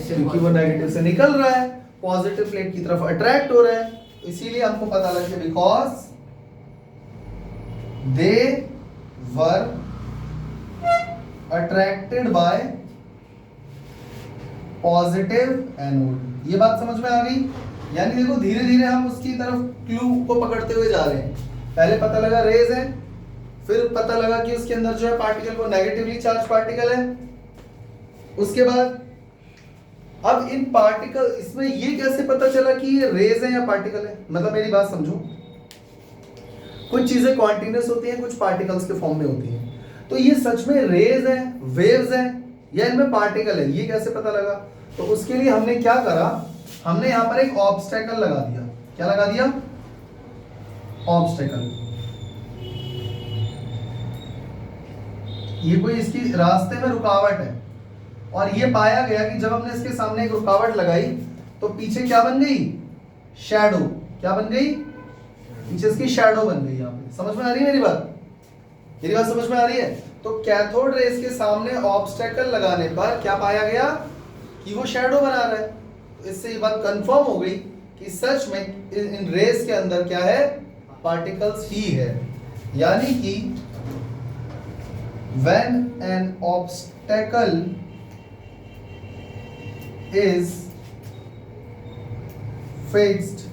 क्योंकि वो नेगेटिव से निकल रहा है, पॉजिटिव प्लेट की तरफ अट्रैक्ट हो रहा है, इसीलिए हमको पता लग गया because they were attracted by positive anode. ये बात समझ में आ गई? यानी देखो धीरे धीरे हम उसकी तरफ क्लू को पकड़ते हुए जा रहे हैं। पहले पता लगा रेज है, फिर पता लगा कि उसके अंदर जो है पार्टिकल वो नेगेटिवली चार्ज पार्टिकल है। उसके बाद अब इन पार्टिकल, इसमें ये कैसे पता चला कि ये रेज है या पार्टिकल है? मतलब मेरी बात समझो, कुछ चीजें कॉन्टिन्यूअस होती हैं, कुछ पार्टिकल्स के फॉर्म में होती हैं। तो ये सच में रेज है, वेव्स है, या इनमें पार्टिकल है, ये कैसे पता लगा? तो उसके लिए हमने क्या करा, हमने यहां पर एक ऑब्स्टेकल लगा दिया। क्या लगा दिया, ऑब्स्टेकल। ये कोई इसकी रास्ते में रुकावट है, और ये पाया गया कि जब हमने इसके सामने एक रुकावट लगाई तो पीछे क्या बन गई, शैडो। क्या बन गई, पीछे इसकी शैडो बन गई। यहाँ पे समझ में आ रही है मेरी बात, मेरी बात समझ में आ रही है। तो कैथोड रेस के सामने ऑब्स्टेकल लगाने पर क्या पाया गया कि वो शैडो बना रहा है। तो इससे ये बात कंफर्म हो गई कि सच में इन रेस के अंदर क्या है, पार्टिकल्स ही है। यानी कि when an obstacle is fixed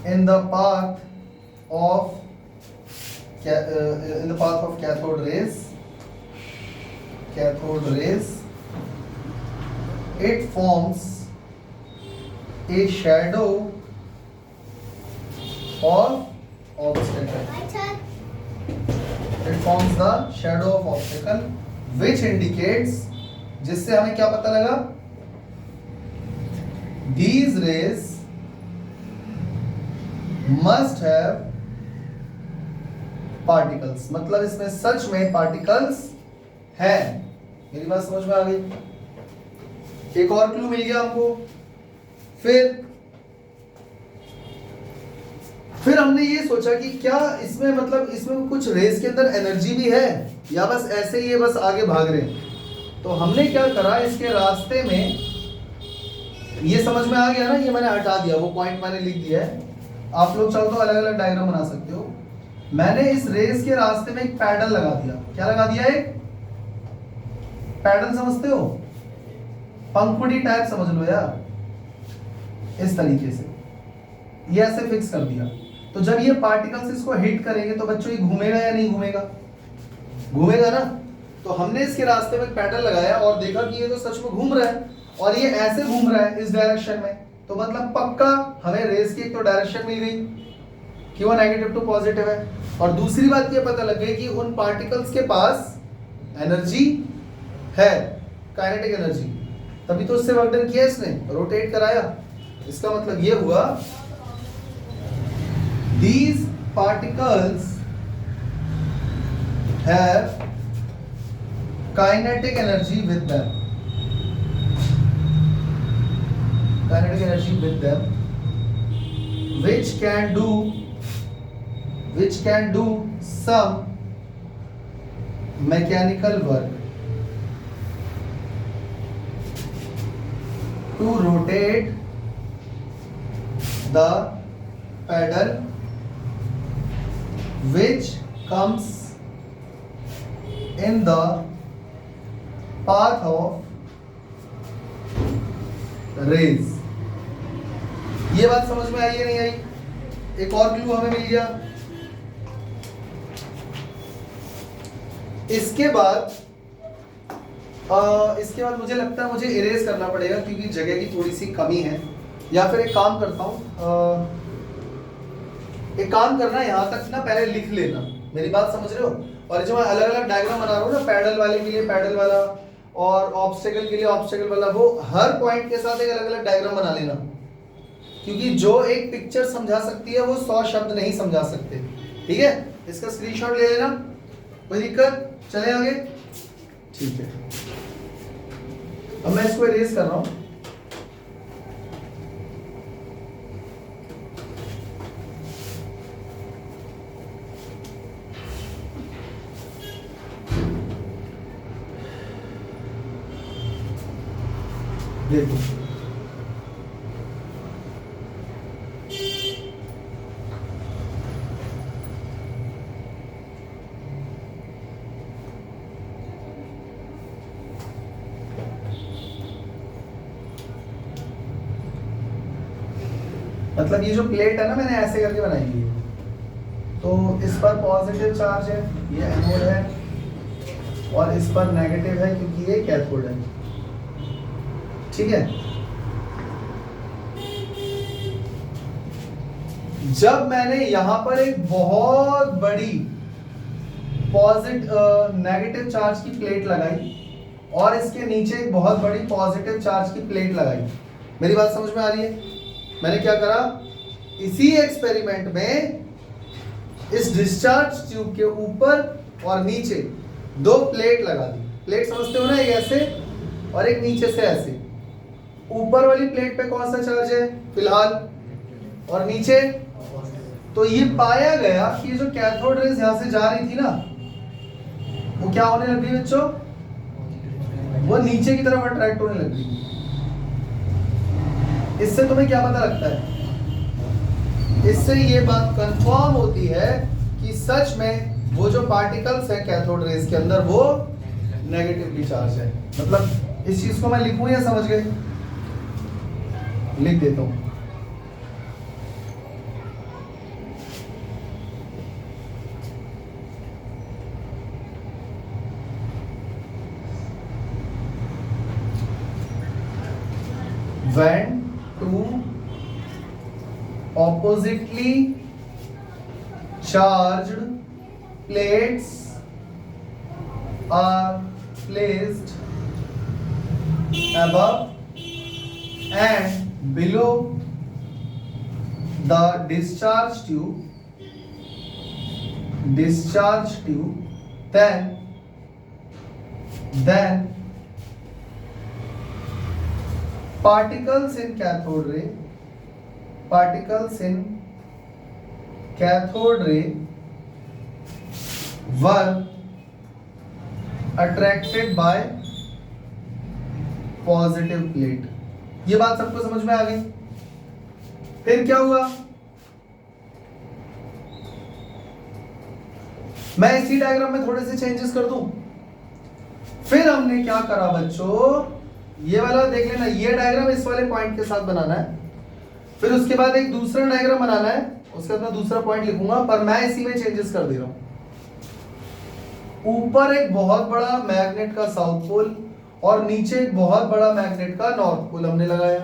in the path of cathode rays, it forms a shadow of obstacle. It forms the shadow of obstacle, which indicates, जिससे हमें क्या पता लगा, these rays must have particles। मतलब इसमें सच में पार्टिकल्स है। मेरी बात समझ में आ गई। एक और क्लू मिल गया हमको। फिर हमने ये सोचा कि क्या इसमें मतलब इसमें कुछ रेस के अंदर एनर्जी भी है या बस ऐसे ही ये बस आगे भाग रहे हैं। तो हमने क्या करा, इसके रास्ते में, ये समझ में आ गया ना, ये मैंने हटा दिया, वो पॉइंट मैंने लिख दिया है। आप लोग चाहो तो अलग अलग डायग्राम बना सकते हो। मैंने इस रेस के रास्ते में एक पैडल लगा दिया। क्या लगा दिया, एक पैडल, समझते हो, पंखुड़ी टाइप समझ लो यार, इस तरीके से ये ऐसे फिक्स कर दिया। तो जब ये पार्टिकल्स इसको हिट करेंगे तो बच्चों ये घूमेगा या नहीं घूमेगा, घूमेगा ना। तो हमने इसके रास्ते में पैडल लगाया और देखा कि ये तो सच में घूम रहा है और ये ऐसे घूम रहा है इस डायरेक्शन में। तो मतलब पक्का हमें रेस की एक तो डायरेक्शन मिल गई कि वो नेगेटिव टू पॉजिटिव है, और दूसरी बात ये पता लग गई कि उन पार्टिकल्स के पास एनर्जी है, काइनेटिक एनर्जी। तभी तो उससे वर्क डन किया इसने, रोटेट कराया। इसका मतलब ये हुआ these particles have kinetic energy with them, which can do some mechanical work to rotate the pedal, which comes in the path of rays। ये बात समझ में आई या नहीं आई? एक और क्लू हमें मिल गया। इसके बाद मुझे लगता है मुझे इरेज करना पड़ेगा क्योंकि जगह की थोड़ी सी कमी है। या फिर एक काम करता हूँ, एक काम करना, यहाँ तक ना पहले लिख लेना, मेरी बात समझ रहे हो। और जो मैं अलग अलग डायग्राम बना रहा हूँ ना, पैडल वाले के लिए पैडल वाला और ऑब्स्टेकल के लिए ऑब्स्टेकल वाला, वो हर पॉइंट के साथ एक अलग अलग डायग्राम बना लेना, क्योंकि जो एक पिक्चर समझा सकती है वो 100 शब्द नहीं समझा सकते। ठीक है, इसका स्क्रीनशॉट ले लेना, कोई दिक्कत? चले आगे, ठीक है। अब मैं इसको इरेज कर रहा हूँ। देखो, मतलब ये जो प्लेट है ना, मैंने ऐसे करके बनाई है, तो इस पर पॉजिटिव चार्ज है, ये एनोड है, और इस पर नेगेटिव है क्योंकि ये कैथोड है। ठीक है, जब मैंने यहां पर एक बहुत बड़ी नेगेटिव चार्ज की प्लेट लगाई और इसके नीचे एक बहुत बड़ी पॉजिटिव चार्ज की प्लेट लगाई, मेरी बात समझ में आ रही है? मैंने क्या करा, इसी एक्सपेरिमेंट में इस डिस्चार्ज ट्यूब के ऊपर और नीचे 2 प्लेट लगा दी। प्लेट समझते हो ना, एक ऐसे और एक नीचे से ऐसे। ऊपर वाली प्लेट पे कौन सा चार्ज है फिलहाल, और नीचे। तो ये पाया गया कि जो कैथोड रेज यहां से जा रही थी ना, वो क्या होने लगी बच्चों, वो नीचे की तरफ अट्रैक्ट होने लगी। इससे तुम्हें क्या पता लगता है, इससे ये बात कंफर्म होती है कि सच में वो जो पार्टिकल्स है कैथोड रेज के अंदर वो नेगेटिवली चार्ज है। मतलब इस चीज को मैं लिखूं या समझ गए, लिख देता हूं। When two oppositely charged plates are placed above and below the discharge tube, then particles in cathode ray were attracted by positive plate। ये बात सबको समझ में आ गई। फिर क्या हुआ, मैं इसी डायग्राम में थोड़े से चेंजेस कर दूं। फिर हमने क्या करा बच्चों, ये वाला देख लेना, ये डायग्राम इस वाले पॉइंट के साथ बनाना है, फिर उसके बाद एक दूसरा डायग्राम बनाना है, उसके बाद मैं दूसरा पॉइंट लिखूंगा, पर मैं इसी में चेंजेस कर दे रहा हूं। ऊपर एक बहुत बड़ा मैग्नेट का साउथ पोल और नीचे एक बहुत बड़ा मैग्नेट का नॉर्थ पोल हमने लगाया।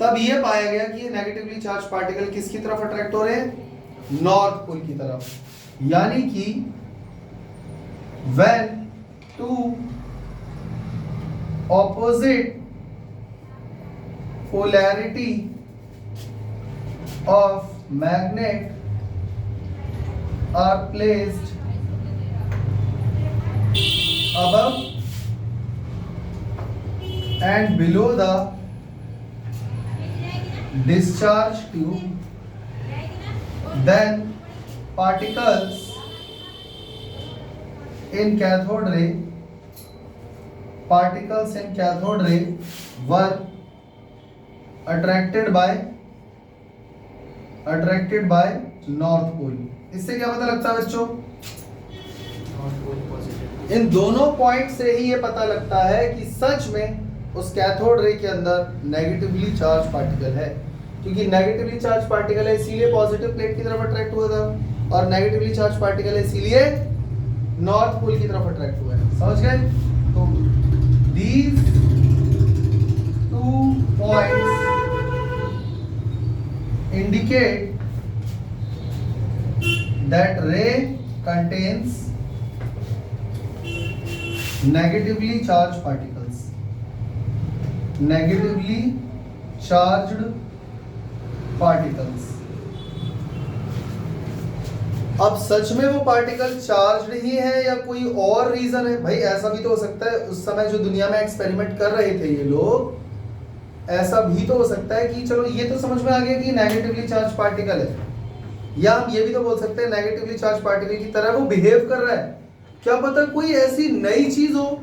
तब ये पाया गया कि ये नेगेटिवली चार्ज पार्टिकल किसकी तरफ अट्रैक्ट हो रहे हैं, नॉर्थ पोल की तरफ। यानी कि when two opposite polarity of magnet are placed above and below the discharge tube, then particles in cathode ray were attracted by north pole। इससे क्या पता लगता है बच्चों, इन दोनों पॉइंट से ही ये पता लगता है कि सच में उस कैथोड रे के अंदर नेगेटिवली चार्ज पार्टिकल है, क्योंकि नेगेटिवली चार्ज पार्टिकल है इसीलिए पॉजिटिव प्लेट की तरफ अट्रैक्ट हुआ था, और नेगेटिवली चार्ज पार्टिकल है इसीलिए नॉर्थ पोल की तरफ अट्रैक्ट हुआ है। समझ गए? तो these 2 points indicate that ray contains negatively charged particles, negatively charged particles। अब सच में वो पार्टिकल चार्ज्ड ही है या कोई और रीजन है? भाई ऐसा भी तो हो सकता है, उस समय जो दुनिया में एक्सपेरिमेंट कर रहे थे ये लोग, ऐसा भी तो हो सकता है कि चलो ये तो समझ में आ गया कि नेगेटिवली चार्ज पार्टिकल है, या हम ये भी तो बोल सकते हैं नेगेटिवली चार्ज पार्टिकल की तरह वो बिहेव कर रहा है। क्या पता कोई ऐसी नई चीज हो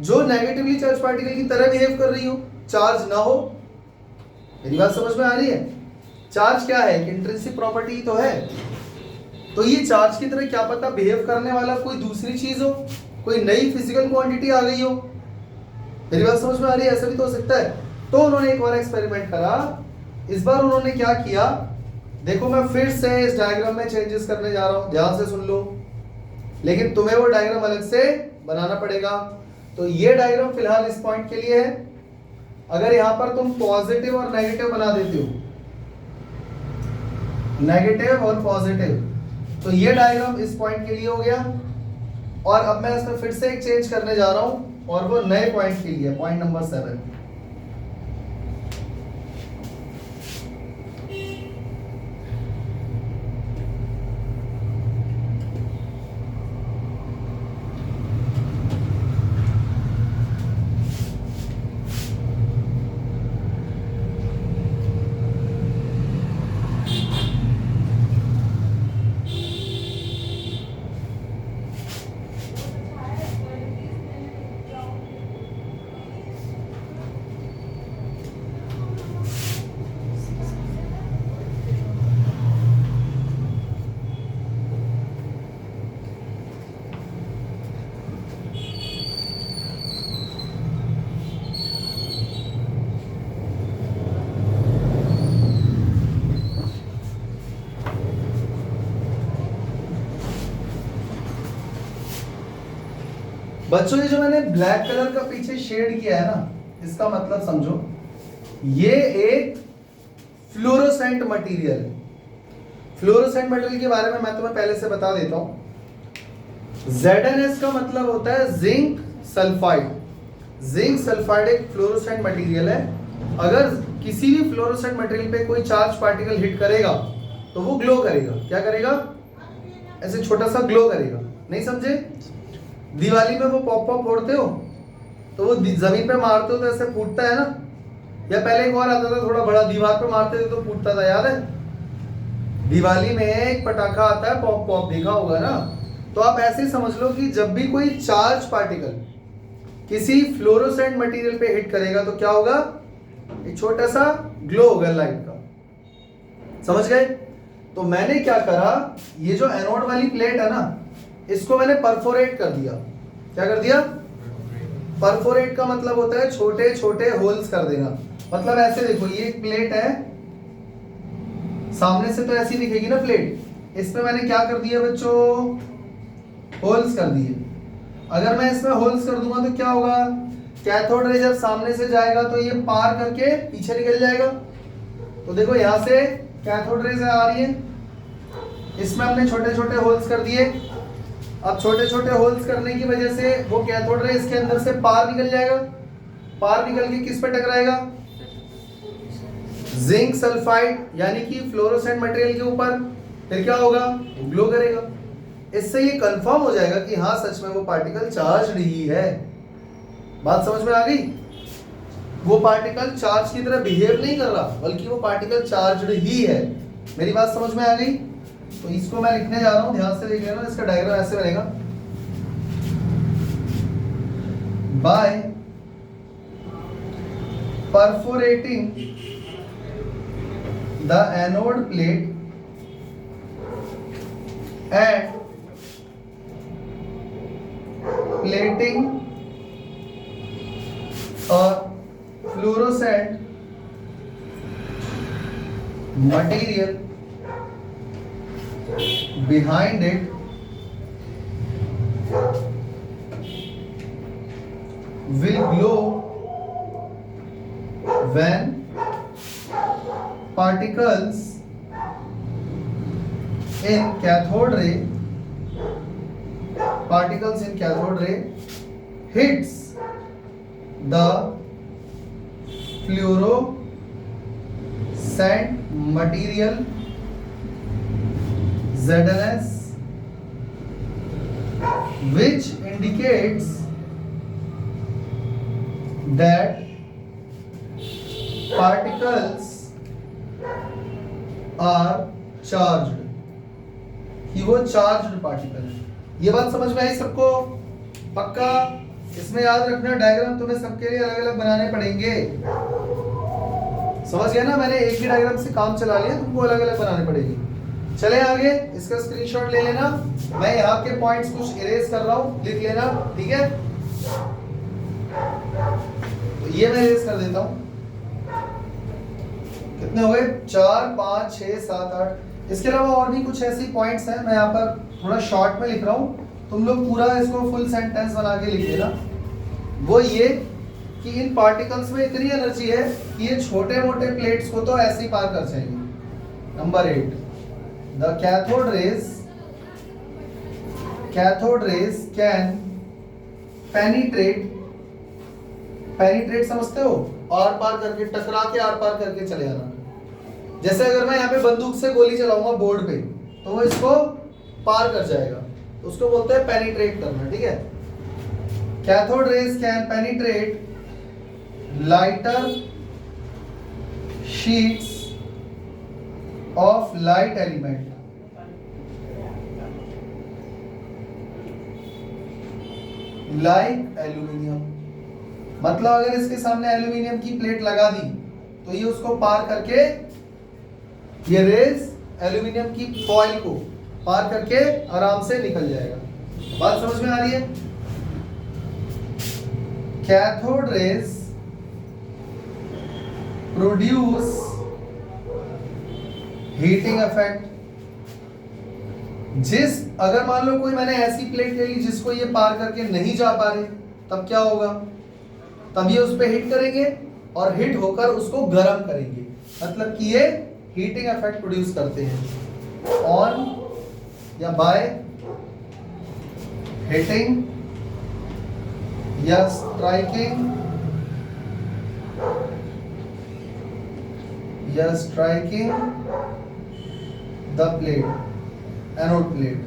जो नेगेटिवली चार्ज पार्टिकल की तरह बिहेव कर रही हो, चार्ज ना हो। मेरी बात समझ में आ रही है? चार्ज क्या है, इंट्रिंसिक प्रॉपर्टी तो है, तो ये चार्ज की तरह क्या पता बिहेव करने वाला कोई दूसरी चीज हो, कोई नई फिजिकल क्वांटिटी आ गई हो। मेरी बात समझ में आ रही है? ऐसा भी तो हो सकता है। तो उन्होंने एक और एक्सपेरिमेंट करा। इस बार उन्होंने क्या किया, देखो मैं फिर से इस डायग्राम में चेंजेस करने जा रहा हूं, ध्यान से सुन लो, लेकिन तुम्हें वो डायग्राम अलग से बनाना पड़ेगा। तो ये डायग्राम फिलहाल इस पॉइंट के लिए है। अगर यहां पर तुम पॉजिटिव और नेगेटिव बना देते हो, नेगेटिव और पॉजिटिव, तो ये डायग्राम इस पॉइंट के लिए हो गया। और अब मैं इसमें फिर से एक चेंज करने जा रहा हूं, और वो नए पॉइंट के लिए, पॉइंट नंबर 7। बच्चों ये जो मैंने ब्लैक कलर का पीछे शेड किया है ना, इसका मतलब समझो ये एक फ्लोरोसेंट मटेरियल है। फ्लोरोसेंट मटेरियल के बारे में मैं तुम्हें पहले से बता देता हूं। ZnS का मतलब होता है जिंक सल्फाइड। जिंक सल्फाइड एक फ्लोरोसेंट मटेरियल है। अगर किसी भी फ्लोरोसेंट मटेरियल पे कोई चार्ज पार्टिकल हिट करेगा तो वो ग्लो करेगा। क्या करेगा? ऐसे छोटा सा ग्लो करेगा। नहीं समझे? दिवाली में वो पॉप पॉप फोड़ते हो तो वो जमीन पे मारते हो तो ऐसे फूटता है ना, या पहले एक और आता था थोड़ा बड़ा, दीवार पे मारते थे तो फूटता था, याद है? दिवाली में एक पटाखा आता है पॉप पॉप, देखा होगा ना। तो आप ऐसे समझ लो कि जब भी कोई चार्ज पार्टिकल किसी फ्लोरोसेंट मटेरियल पे हिट करेगा तो क्या होगा? एक छोटा सा ग्लो होगा लाइट का। समझ गए? तो मैंने क्या करा, ये जो एनोड वाली प्लेट है ना, इसको मैंने परफोरेट कर दिया। क्या कर दिया? परफोरेट का मतलब होता है छोटे छोटे होल्स कर देना। मतलब ऐसे देखो, ये एक प्लेट है, सामने से तो ऐसी दिखेगी ना प्लेट, इसमें मैंने क्या कर दिया बच्चों? होल्स कर दिए। अगर मैं इसमें होल्स कर दूंगा तो क्या होगा? कैथोड रे जब सामने से जाएगा तो ये पार करके पीछे निकल जाएगा। तो देखो यहां से कैथोड रेज आ रही है, इसमें हमने छोटे छोटे होल्स कर दिए। अब छोटे छोटे होल्स करने की वजह से वो कैथोड रे इसके अंदर से पार निकल जाएगा। पार निकल के किस पे टकराएगा? जिंक सल्फाइड यानी कि फ्लोरोसेंट मटेरियल के ऊपर। फिर क्या होगा? ग्लो करेगा। इससे ये कंफर्म हो जाएगा कि हाँ सच में वो पार्टिकल चार्ज ही है। बात समझ में आ गई? वो पार्टिकल चार्ज की तरह बिहेव नहीं कर रहा, बल्कि वो पार्टिकल चार्ज्ड ही है। मेरी बात समझ में आ गई? तो इसको मैं लिखने जा रहा हूं, ध्यान से देख लेना। इसका डायग्राम ऐसे बनेगा। By perforating the anode plate and plating a fluorescent material behind it will glow when particles in cathode ray hits the fluorescent material ZnS, which indicates that particles are charged, कि वो charged particle है। ये बात समझ में आई सबको? पक्का? इसमें याद रखना, डायग्राम तुम्हें सबके लिए अलग अलग बनाने पड़ेंगे। समझ गया ना? मैंने एक ही डायग्राम से काम चला लिया, तुमको अलग अलग बनाने पड़ेगी। चले आगे, इसका स्क्रीनशॉट ले लेना। मैं यहाँ के पॉइंट्स कुछ इरेज कर रहा हूँ, लिख लेना, ठीक है? तो ये मैं इरेज कर देता हूँ। कितने हो गए? 4 5 6 7 8। इसके अलावा और भी कुछ ऐसी पॉइंट्स हैं, मैं यहाँ पर थोड़ा शॉर्ट में लिख रहा हूँ, तुम लोग पूरा इसको फुल सेंटेंस बना के लिख लेना। वो ये कि इन पार्टिकल्स में इतनी एनर्जी है कि ये छोटे मोटे प्लेट्स को तो ऐसे ही पार कर जाएंगे। Number 8, the cathode rays can penetrate समझते हो? आर पार करके, टकरा के आर पार करके चले जाना। जैसे अगर मैं यहाँ पे बंदूक से गोली चलाऊंगा बोर्ड पे, तो वो इसको पार कर जाएगा, तो उसको बोलते हैं पेनिट्रेट करना, ठीक है? Cathode rays can penetrate lighter sheets of light element like aluminium. मतलब अगर इसके सामने एल्यूमिनियम की प्लेट लगा दी तो ये उसको पार करके, ये रेज एल्यूमिनियम की फॉइल को पार करके आराम से निकल जाएगा। बात समझ में आ रही है? Cathode rays produce heating effect अगर मान लो कोई मैंने ऐसी प्लेट ले ली जिसको ये पार करके नहीं जा पा रहे, तब क्या होगा? तब ये उस पर हिट करेंगे और हिट होकर उसको गर्म करेंगे, मतलब कि ये हीटिंग इफेक्ट प्रोड्यूस करते हैं ऑन या बाय हिटिंग या striking the plate, anode plate.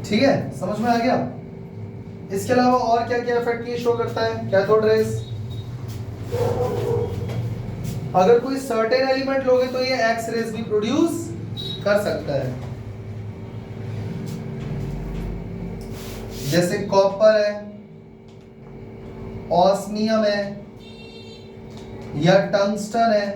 ठीक है, समझ में आ गया? इसके अलावा और क्या क्या इफेक्ट ये शो करता है कैथोड रेज? अगर कोई सर्टेन एलिमेंट लोगे तो ये एक्स रेज भी प्रोड्यूस कर सकता है, जैसे कॉपर है, ऑस्मियम है या टंगस्टन है,